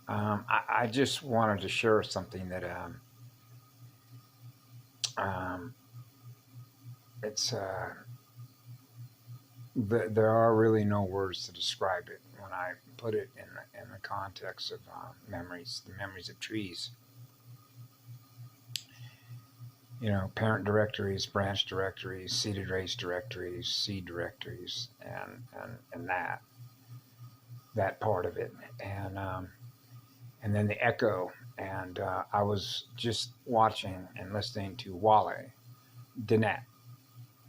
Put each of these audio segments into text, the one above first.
I just wanted to share something that um, it's there are really no words to describe it when I put it in the context of memories, the memories of trees. You know, parent directories, branch directories, seeded race directories, seed directories, and that part of it, and then the echo. And I was just watching and listening to Wale Dinette,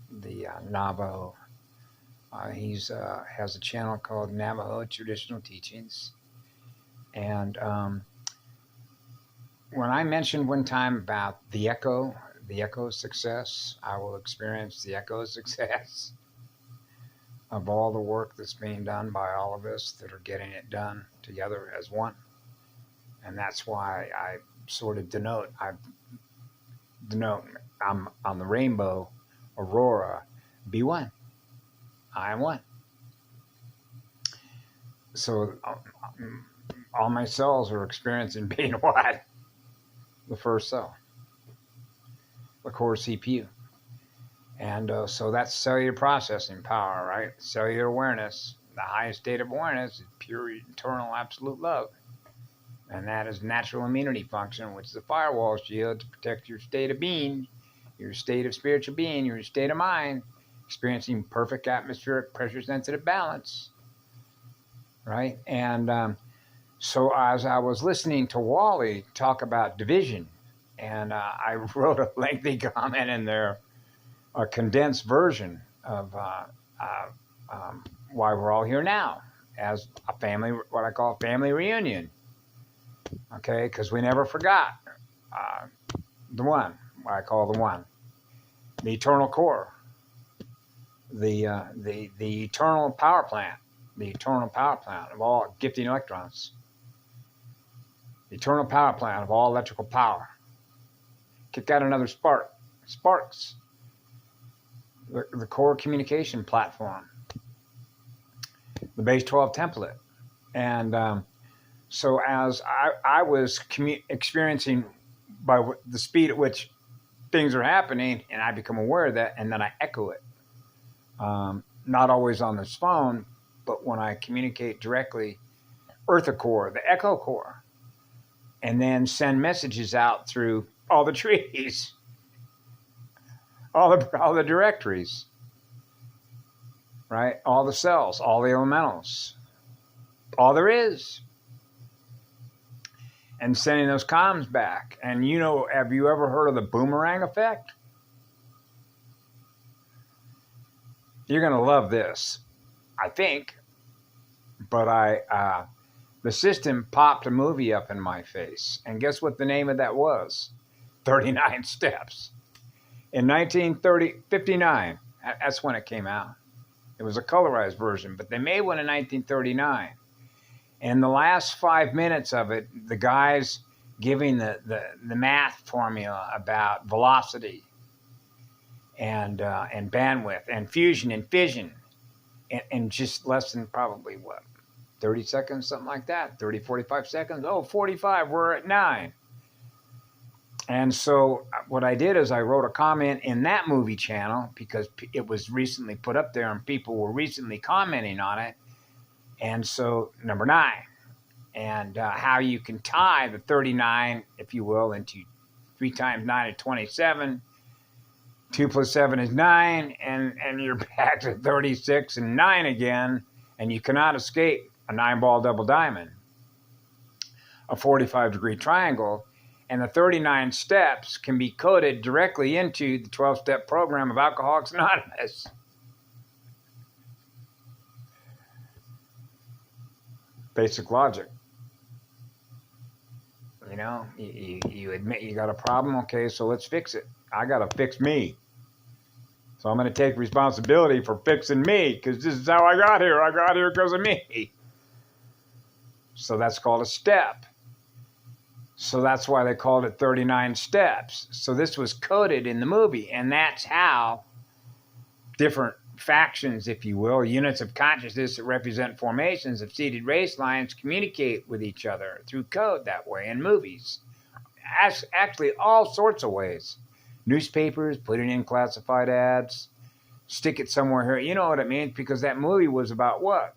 the Navajo. He's has a channel called Navajo Traditional Teachings, and when I mentioned one time about the echo success, I will experience the echo success of all the work that's being done by all of us that are getting it done together as one. And that's why I sort of denote I'm on the rainbow, aurora, be one. I am one. So all my cells are experiencing being what? The first cell, the core CPU. And so that's cellular processing power, right? Cellular awareness. The highest state of awareness is pure, eternal, absolute love. And that is natural immunity function, which is a firewall shield to protect your state of being, your state of spiritual being, your state of mind, experiencing perfect atmospheric pressure sensitive balance, right? And so as I was listening to Wally talk about division, and I wrote a lengthy comment in there, a condensed version of why we're all here now as a family, what I call a family reunion. Okay, because we never forgot the one, what I call the one, the eternal core, the eternal power plant, the eternal power plant of all gifting electrons, the eternal power plant of all electrical power. Kick out another sparks, the core communication platform, the base 12 template. And so as I was experiencing by the speed at which things are happening, and I become aware of that, and then I echo it. Not always on this phone, but when I communicate directly, Eartha core, the echo core, and then send messages out through all the trees, all the directories, right? All the cells, all the elementals, all there is. And sending those comms back. And you know, have you ever heard of the boomerang effect? You're going to love this, I think. But the system popped a movie up in my face. And guess what the name of that was? 39 Steps. In 1959, that's when it came out. It was a colorized version, but they made one in 1939. And the last 5 minutes of it, the guy's giving the math formula about velocity and bandwidth and fusion and fission in just less than probably, 30 seconds, something like that, 30, 45 seconds. Oh, 45, we're at 9. And so what I did is I wrote a comment in that movie channel because it was recently put up there and people were recently commenting on it. And so, number 9, and how you can tie the 39, if you will, into 3 times 9 is 27. 2 plus 7 is 9, and you're back to 36 and 9 again, and you cannot escape a 9-ball double diamond, a 45-degree triangle, and the 39 steps can be coded directly into the 12-step program of Alcoholics Anonymous. Basic logic. You know, you admit you got a problem. Okay, so let's fix it. I got to fix me. So I'm going to take responsibility for fixing me because this is how I got here. I got here because of me. So that's called a step. So that's why they called it 39 steps. So this was coded in the movie, and that's how different factions, if you will, units of consciousness that represent formations of seated race lines, communicate with each other through code that way in movies. Actually, all sorts of ways. Newspapers, put it in classified ads, stick it somewhere here. You know what it means, because that movie was about what?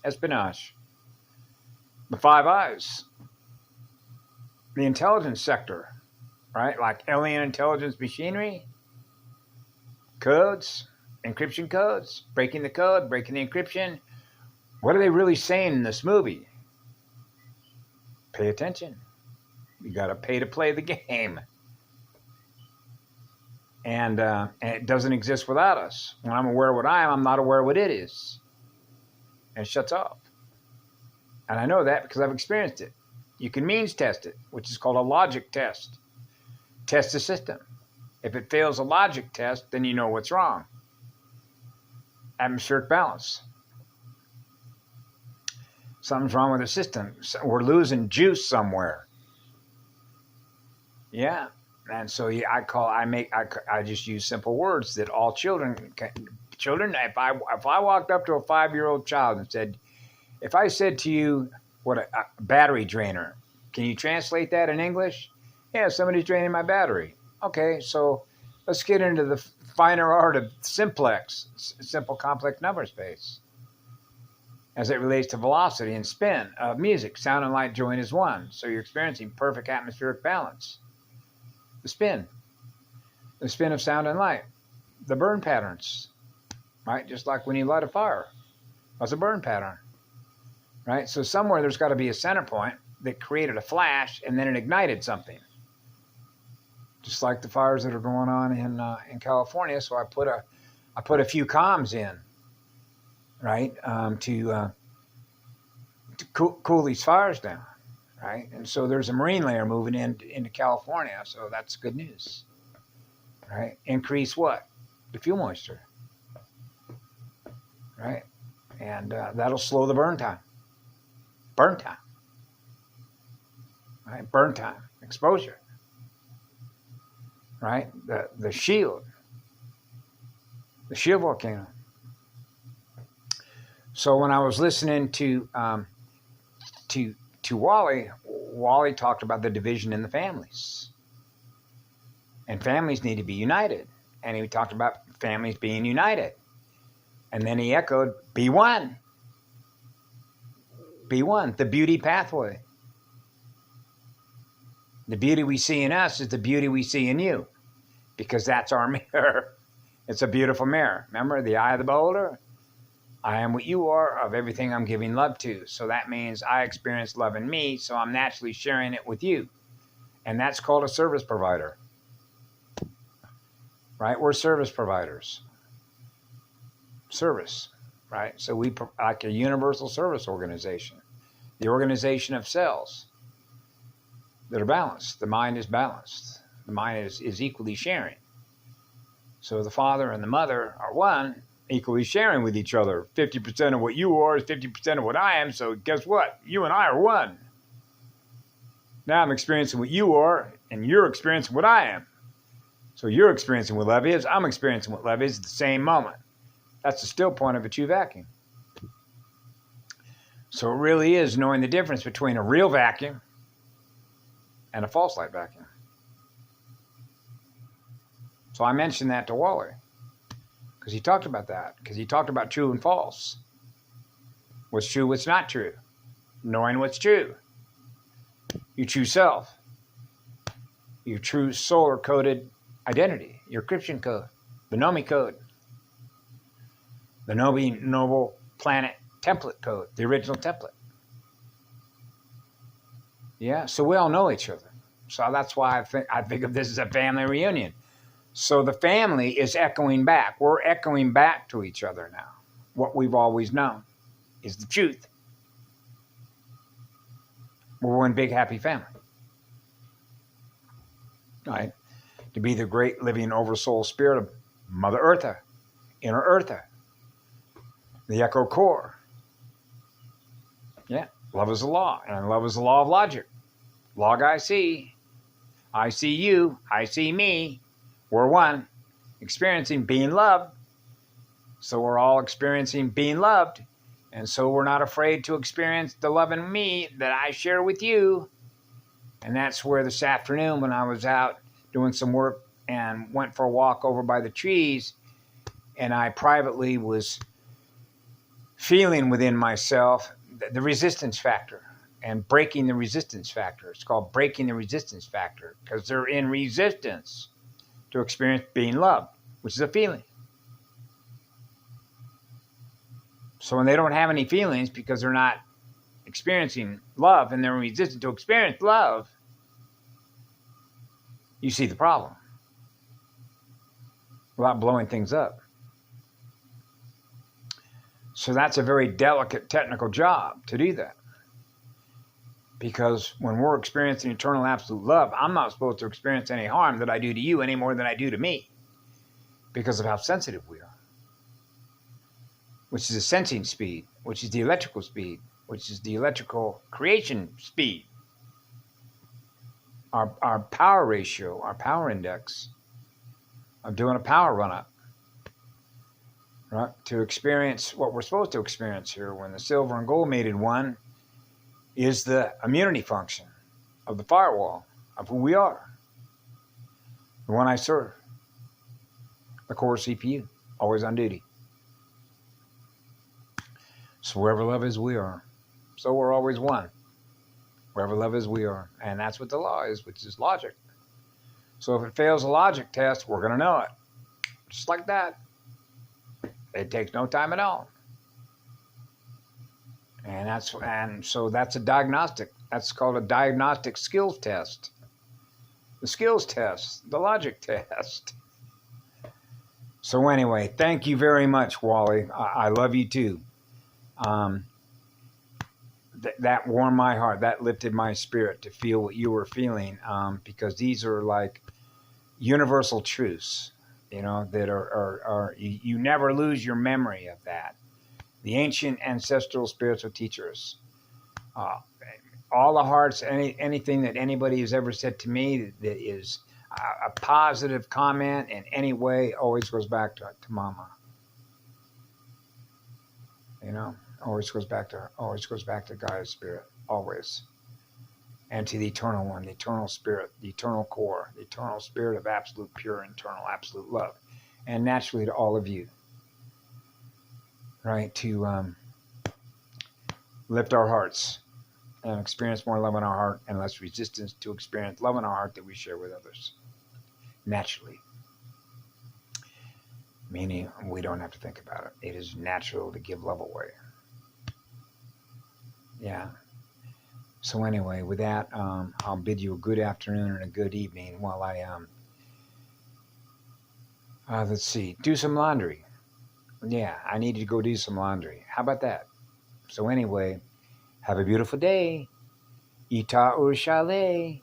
Espionage. The Five Eyes. The intelligence sector, right? Like alien intelligence machinery, codes, encryption codes, breaking the code, breaking the encryption. What are they really saying in this movie? Pay attention. You got to pay to play the game. And it doesn't exist without us. When I'm aware of what I am, I'm not aware of what it is. And it shuts off. And I know that because I've experienced it. You can means test it, which is called a logic test. Test the system. If it fails a logic test, then you know what's wrong. Atmospheric balance. Something's wrong with the system. We're losing juice somewhere. Yeah. And so I just use simple words that all children, if I walked up to a 5-year-old child and said, if I said to you, what a battery drainer, can you translate that in English? Yeah, somebody's draining my battery. Okay, so let's get into the finer art of simplex, simple complex number space, as it relates to velocity and spin of music. Sound and light joined as one. So you're experiencing perfect atmospheric balance. The spin of sound and light, the burn patterns, right? Just like when you light a fire, that's a burn pattern, right? So somewhere there's got to be a center point that created a flash and then it ignited something. Just like the fires that are going on in California. So I put a few comms in, right, to cool these fires down. Right? And so there's a marine layer moving into California, so that's good news. Right? Increase what? The fuel moisture. Right? And that'll slow the burn time. Burn time. Right? Burn time. Exposure. Right? The shield. The shield volcano. So when I was listening to Wally talked about the division in the families. And families need to be united. And he talked about families being united. And then he echoed, be one. Be one. The beauty pathway. The beauty we see in us is the beauty we see in you. Because that's our mirror. It's a beautiful mirror. Remember the eye of the beholder? I am what you are of everything I'm giving love to. So that means I experience love in me, so I'm naturally sharing it with you. And that's called a service provider. Right? We're service providers. Service, right? So we like a universal service organization. The organization of cells that are balanced. The mind is balanced. The mind is equally sharing. So the father and the mother are one, equally sharing with each other. 50% of what you are is 50% of what I am. So guess what? You and I are one. Now I'm experiencing what you are, and you're experiencing what I am. So you're experiencing what love is. I'm experiencing what love is at the same moment. That's the still point of a true vacuum. So it really is knowing the difference between a real vacuum and a false light vacuum. So I mentioned that to Wally. Because he talked about that. Because he talked about true and false. What's true, what's not true. Knowing what's true. Your true self. Your true solar-coded identity. Your encryption code. The Nomi code. The Noble Planet template code. The original template. Yeah, so we all know each other. So that's why I think of this as a family reunion. So the family is echoing back. We're echoing back to each other now. What we've always known is the truth. We're one big happy family. Right? To be the great living oversoul spirit of Mother Eartha, Inner Eartha, the echo core. Yeah, love is a law, and love is the law of logic. Log I see you, I see me. We're one, experiencing being loved So we're all experiencing being loved. And so we're not afraid to experience the love in me that I share with you. And that's where this afternoon, when I was out doing some work and went for a walk over by the trees, and I privately was feeling within myself the resistance factor and breaking the resistance factor. It's called breaking the resistance factor because they're in resistance to experience being loved, which is a feeling. So when they don't have any feelings because they're not experiencing love and they're resistant to experience love, you see the problem without blowing things up. So that's a very delicate technical job to do that. Because when we're experiencing eternal absolute love, I'm not supposed to experience any harm that I do to you any more than I do to me because of how sensitive we are, which is the sensing speed, which is the electrical speed, which is the electrical creation speed. Our power ratio, our power index of doing a power run-up, right, to experience what we're supposed to experience here when the silver and gold mated one is the immunity function of the firewall of who we are, the one I serve, the core CPU, always on duty. So wherever love is, we are. So we're always one. Wherever love is, we are. And that's what the law is, which is logic. So if it fails a logic test, we're going to know it. Just like that. It takes no time at all. And so that's a diagnostic. That's called a diagnostic skills test. The skills test, the logic test. So anyway, thank you very much, Wally. I love you too. That warmed my heart. That lifted my spirit to feel what you were feeling, because these are like universal truths, that are you never lose your memory of that. The ancient ancestral spiritual teachers, all the hearts, anything that anybody has ever said to me that is a positive comment in any way always goes back to Mama. Always goes back to Gaia's spirit, always. And to the eternal one, the eternal spirit, the eternal core, the eternal spirit of absolute, pure, eternal, absolute love. And naturally to all of you, right? To lift our hearts and experience more love in our heart and less resistance to experience love in our heart that we share with others. Naturally. Meaning we don't have to think about it. It is natural to give love away. Yeah. So anyway, with that, I'll bid you a good afternoon and a good evening while I, let's see, do some laundry. Yeah, I need to go do some laundry. How about that? So anyway, have a beautiful day. Ita Urshale.